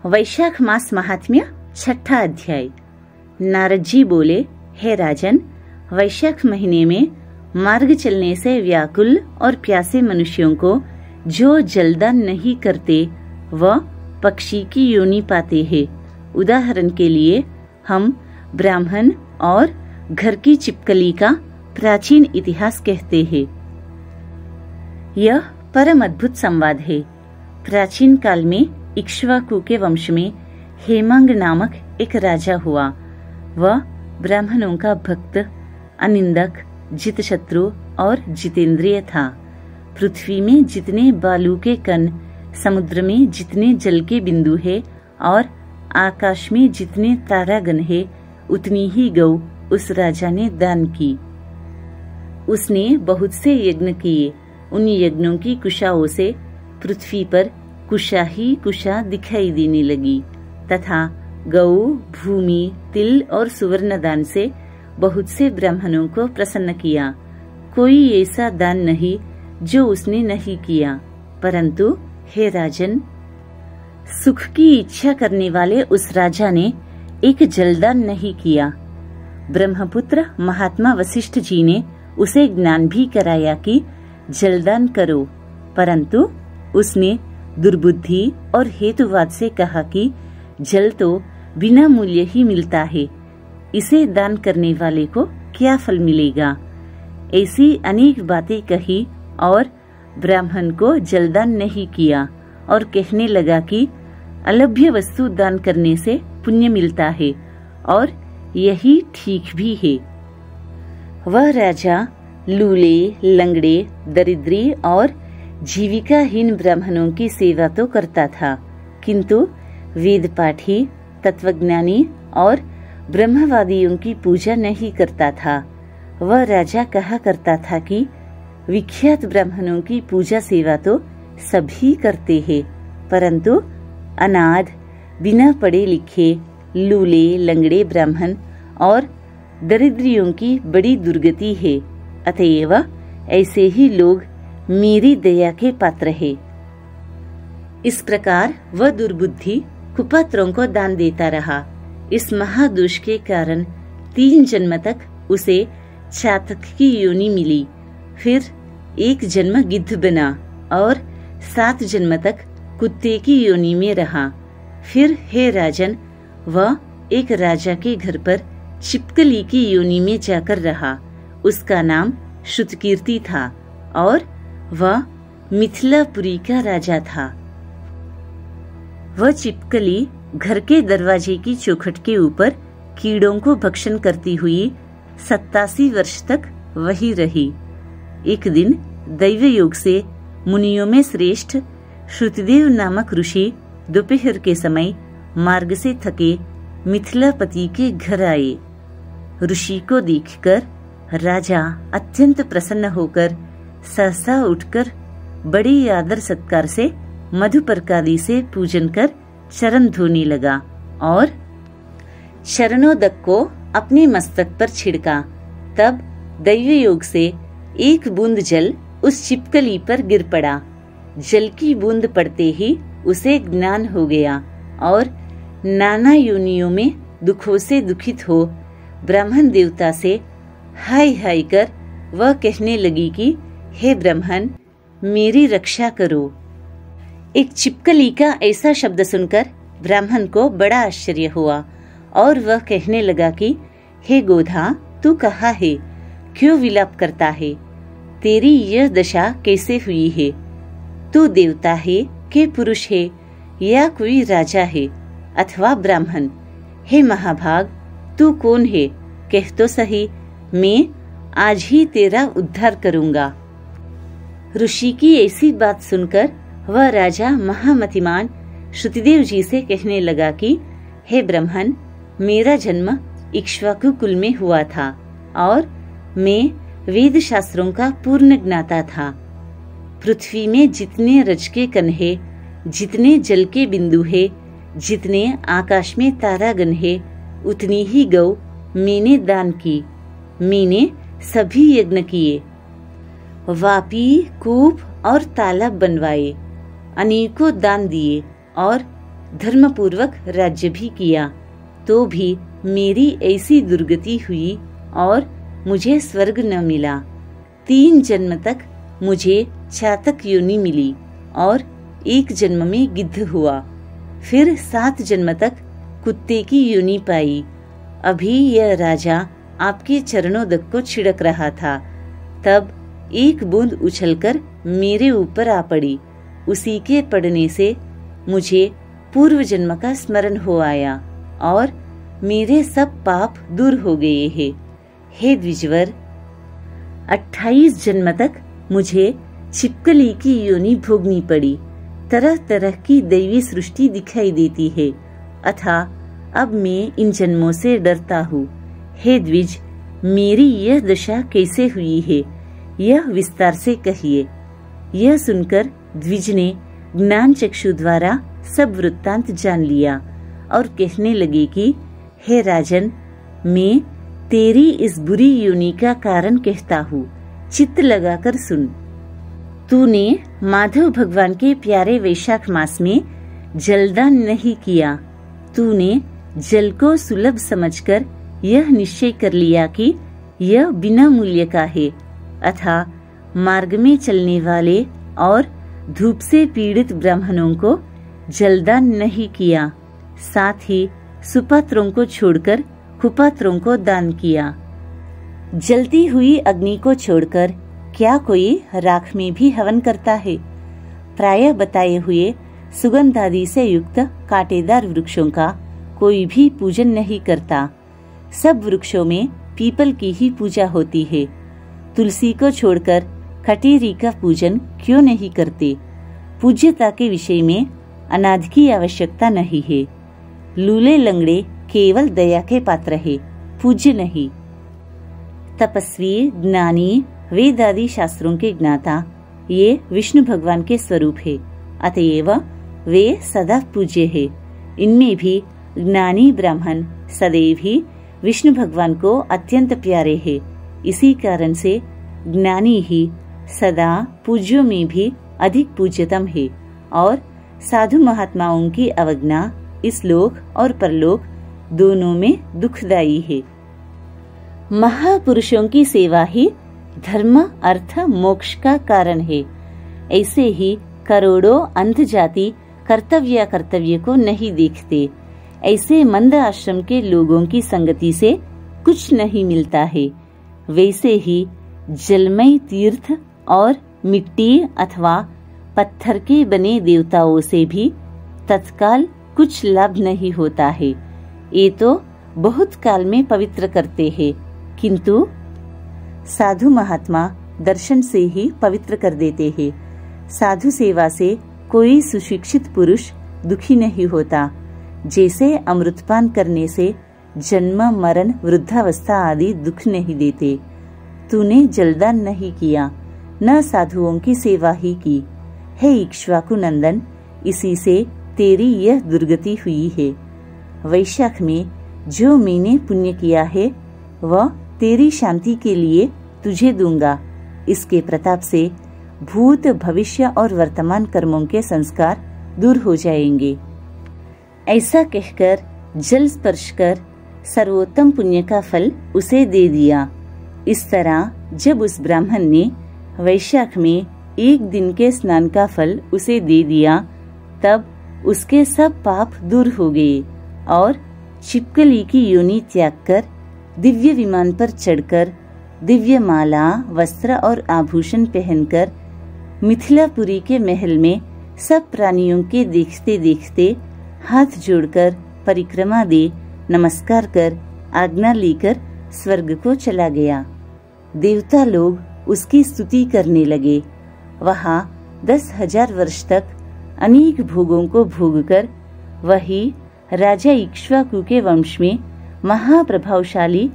वैशाख मास महात्म्य छठा अध्याय। नारद जी बोले, हे राजन, वैशाख महीने में मार्ग चलने से व्याकुल और प्यासे मनुष्यों को जो जलदान नहीं करते वह पक्षी की योनि पाते हैं। उदाहरण के लिए हम ब्राह्मण और घर की छिपकली का प्राचीन इतिहास कहते हैं। यह परम अद्भुत संवाद है। प्राचीन काल में इक्ष्वाकु के वंश में हेमांग नामक एक राजा हुआ। वह ब्राह्मणों का भक्त, अनिंदक, जितशत्रु और जितेंद्रिय था। पृथ्वी में जितने बालू के कण, समुद्र में जितने जल के बिंदु है और आकाश में जितने तारागण है, उतनी ही गौ उस राजा ने दान की। उसने बहुत से यज्ञ किए। उन यज्ञों की कुशाओं से पृथ्वी पर कुशा ही कुशा दिखाई देने लगी तथा गौ, भूमि, तिल और सुवर्ण दान से बहुत से ब्राह्मणों को प्रसन्न किया। कोई ऐसा दान नहीं जो उसने नहीं किया। परंतु हे राजन, सुख की इच्छा करने वाले उस राजा ने एक जलदान नहीं किया। ब्रह्मपुत्र महात्मा वशिष्ठ जी ने उसे ज्ञान भी कराया कि जलदान करो, परंतु उसने दुर्बुद्धि और हेतुवाद से कहा कि जल तो बिना मूल्य ही मिलता है, इसे दान करने वाले को क्या फल मिलेगा। ऐसी अनेक बातें कही और ब्राह्मण को जलदान नहीं किया और कहने लगा कि अलभ्य वस्तु दान करने से पुण्य मिलता है और यही ठीक भी है। वह राजा लूले, लंगड़े, दरिद्री और जीविकाहीन ब्राह्मणों की सेवा तो करता था, किंतु वेद पाठी, तत्वज्ञानी और ब्रह्मवादियों की पूजा नहीं करता था। वह राजा कहा करता था कि विख्यात ब्राह्मणों की पूजा सेवा तो सभी करते हैं, परंतु अनाथ, बिना पढ़े लिखे, लूले, लंगड़े ब्राह्मण और दरिद्रियों की बड़ी दुर्गति है। अतएव ऐसे ही लोग मेरी दया के पात्र है। इस प्रकार वह दुर्बुद्धि कुपात्रों को दान देता रहा। इस महादोष के कारण 3 जन्म तक उसे चातक की योनि मिली। फिर 1 जन्म गिद्ध बना और 7 जन्म तक कुत्ते की योनि में रहा। फिर हे राजन, वह एक राजा के घर पर छिपकली की योनि में जाकर रहा। उसका नाम श्रुतकीर्ति था और वह मिथिलापुरी का राजा था। वह छिपकली घर के दरवाजे की चौखट के ऊपर कीड़ों को भक्षण करती हुई 87 वर्ष तक वही रही। एक दिन दैव योग से मुनियों में श्रेष्ठ श्रुतदेव नामक ऋषि दोपहर के समय मार्ग से थके मिथिलापति के घर आए। ऋषि को देखकर राजा अत्यंत प्रसन्न होकर सहसा उठकर बड़ी आदर सत्कार से मधुपर्कादि से पूजन कर चरण धोने लगा और चरणोदक को अपने मस्तक पर छिड़का। तब दैव योग से एक बूंद जल उस छिपकली पर गिर पड़ा। जल की बूंद पड़ते ही उसे ज्ञान हो गया और नाना योनियों में दुखों से दुखित हो ब्राह्मण देवता से हाय हाय कर वह कहने लगी कि हे ब्राह्मण, मेरी रक्षा करो। एक छिपकली का ऐसा शब्द सुनकर ब्राह्मण को बड़ा आश्चर्य हुआ और वह कहने लगा कि हे गोधा, तू कहाँ है? क्यों विलाप करता है? तेरी यह दशा कैसे हुई है? तू देवता है कि पुरुष है या कोई राजा है अथवा ब्राह्मण? हे महाभाग, तू कौन है? कह तो सही, मैं आज ही तेरा उद्धार करूंगा। ऋषि की ऐसी बात सुनकर वह राजा महामतिमान श्रुतिदेव जी से कहने लगा कि हे ब्राह्मण, मेरा जन्म इक्ष्वाकु कुल में हुआ था और मैं वेद शास्त्रों का पूर्ण ज्ञाता था। पृथ्वी में जितने रज के कण है, जितने जल के बिंदु है, जितने आकाश में तारागण है, उतनी ही गौ मैंने दान की। मैंने सभी यज्ञ किए, वापी, कूप और तालाब बनवाए, अनेकों दान दिए और धर्मपूर्वक राज्य भी किया, तो भी मेरी ऐसी दुर्गति हुई और मुझे स्वर्ग न मिला। 3 जन्म तक मुझे चातक योनि मिली और 1 जन्म में गिद्ध हुआ। फिर 7 जन्म तक कुत्ते की योनि पाई। अभी यह राजा आपके चरणोदक को छिड़क रहा था, तब एक बूंद उछलकर मेरे ऊपर आ पड़ी। उसी के पड़ने से मुझे पूर्व जन्म का स्मरण हो आया और मेरे सब पाप दूर हो गए हैं। हे द्विजवर, 28 जन्म तक मुझे छिपकली की योनि भोगनी पड़ी। तरह तरह की दैवी सृष्टि दिखाई देती है, अतः अब मैं इन जन्मों से डरता हूँ। हे द्विज, मेरी यह दशा कैसे हुई है, यह विस्तार से कहिए। यह सुनकर द्विज ने ज्ञान चक्षु द्वारा सब वृत्तांत जान लिया और कहने लगे कि हे राजन, मैं तेरी इस बुरी योनि का कारण कहता हूँ, चित्त लगाकर सुन। तूने माधव भगवान के प्यारे वैशाख मास में जलदान नहीं किया। तूने जल को सुलभ समझकर यह निश्चय कर लिया कि यह बिना मूल्य का है, अतः मार्ग में चलने वाले और धूप से पीड़ित ब्राह्मणों को जलदान नहीं किया। साथ ही सुपात्रों को छोड़कर कुपात्रों को दान किया। जलती हुई अग्नि को छोड़कर क्या कोई राख में भी हवन करता है? प्रायः बताए हुए सुगंधादि से युक्त कांटेदार वृक्षों का कोई भी पूजन नहीं करता। सब वृक्षों में पीपल की ही पूजा होती है। तुलसी को छोड़कर कटेरी का पूजन क्यों नहीं करते? पूज्यता के विषय में अनादि की आवश्यकता नहीं है। लूले लंगड़े केवल दया के पात्र है, पूज्य नहीं। तपस्वी, ज्ञानी, वेद आदि शास्त्रों के ज्ञाता ये विष्णु भगवान के स्वरूप है, अतएव वे सदा पूज्य है। इनमें भी ज्ञानी ब्राह्मण सदैव ही विष्णु भगवान को अत्यंत प्यारे है। इसी कारण से ज्ञानी ही सदा पूज्यों में भी अधिक पूज्यतम है और साधु महात्माओं की अवज्ञा इस लोक और परलोक दोनों में दुखदायी है। महापुरुषों की सेवा ही धर्म, अर्थ, मोक्ष का कारण है। ऐसे ही करोड़ों अंध जाति कर्तव्य को नहीं देखते। ऐसे मंद आश्रम के लोगों की संगति से कुछ नहीं मिलता है। वैसे ही जलमय तीर्थ और मिट्टी अथवा पत्थर के बने देवताओं से भी तत्काल कुछ लाभ नहीं होता है। ये तो बहुत काल में पवित्र करते हैं, किंतु साधु महात्मा दर्शन से ही पवित्र कर देते हैं। साधु सेवा से कोई सुशिक्षित पुरुष दुखी नहीं होता। जैसे अमृतपान करने से जन्म, मरण, वृद्धावस्था आदि दुख नहीं देते। तूने जलदान नहीं किया, न साधुओं की सेवा ही की। हे इक्ष्वाकु नंदन, इसी से तेरी यह दुर्गति हुई है। वैशाख में जो मैंने पुण्य किया है वह तेरी शांति के लिए तुझे दूंगा। इसके प्रताप से भूत, भविष्य और वर्तमान कर्मों के संस्कार दूर हो जाएंगे। ऐसा कहकर जल स्पर्श कर सर्वोत्तम पुण्य का फल उसे दे दिया। इस तरह जब उस ब्राह्मण ने वैशाख में 1 दिन के स्नान का फल उसे दे दिया, तब उसके सब पाप दूर हो गए और छिपकली की योनि त्याग कर दिव्य विमान पर चढ़कर दिव्य माला, वस्त्र और आभूषण पहनकर मिथिलापुरी के महल में सब प्राणियों के देखते देखते हाथ जोड़कर परिक्रमा दे नमस्कार कर आज्ञा लेकर स्वर्ग को चला गया। देवता लोग उसकी स्तुति करने लगे। वहाँ 10,000 वर्ष तक अनेक भोगों को भोगकर वही राजा इक्ष्वाकु के वंश में महाप्रभावशाली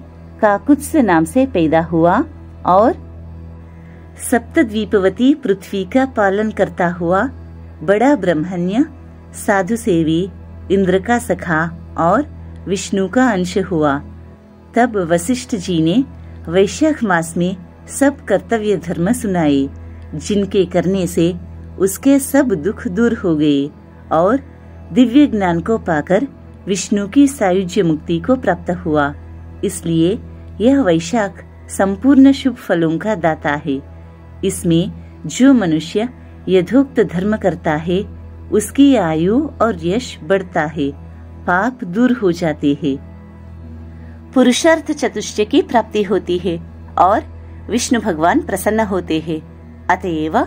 काकुत्स नाम से पैदा हुआ और सप्तद्वीपवती पृथ्वी का पालन करता हुआ बड़ा ब्रह्मण्य, साधु सेवी, इंद्र का सखा और विष्णु का अंश हुआ। तब वशिष्ठ जी ने वैशाख मास में सब कर्तव्य धर्म सुनाए, जिनके करने से उसके सब दुख दूर हो गए और दिव्य ज्ञान को पाकर विष्णु की सायुज्य मुक्ति को प्राप्त हुआ। इसलिए यह वैशाख संपूर्ण शुभ फलों का दाता है। इसमें जो मनुष्य यथोक्त धर्म करता है उसकी आयु और यश बढ़ता है, पाप दूर हो जाते हैं, पुरुषार्थ चतुष्टय की प्राप्ति होती है और विष्णु भगवान प्रसन्न होते हैं। अतएव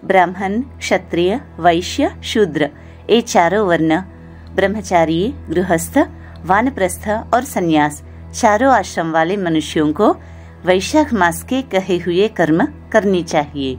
ब्राह्मण, क्षत्रिय, वैश्य, शूद्र ये चारों वर्ण, ब्रह्मचारी, गृहस्थ, वानप्रस्थ और संन्यास चारों आश्रम वाले मनुष्यों को वैशाख मास के कहे हुए कर्म करने चाहिए।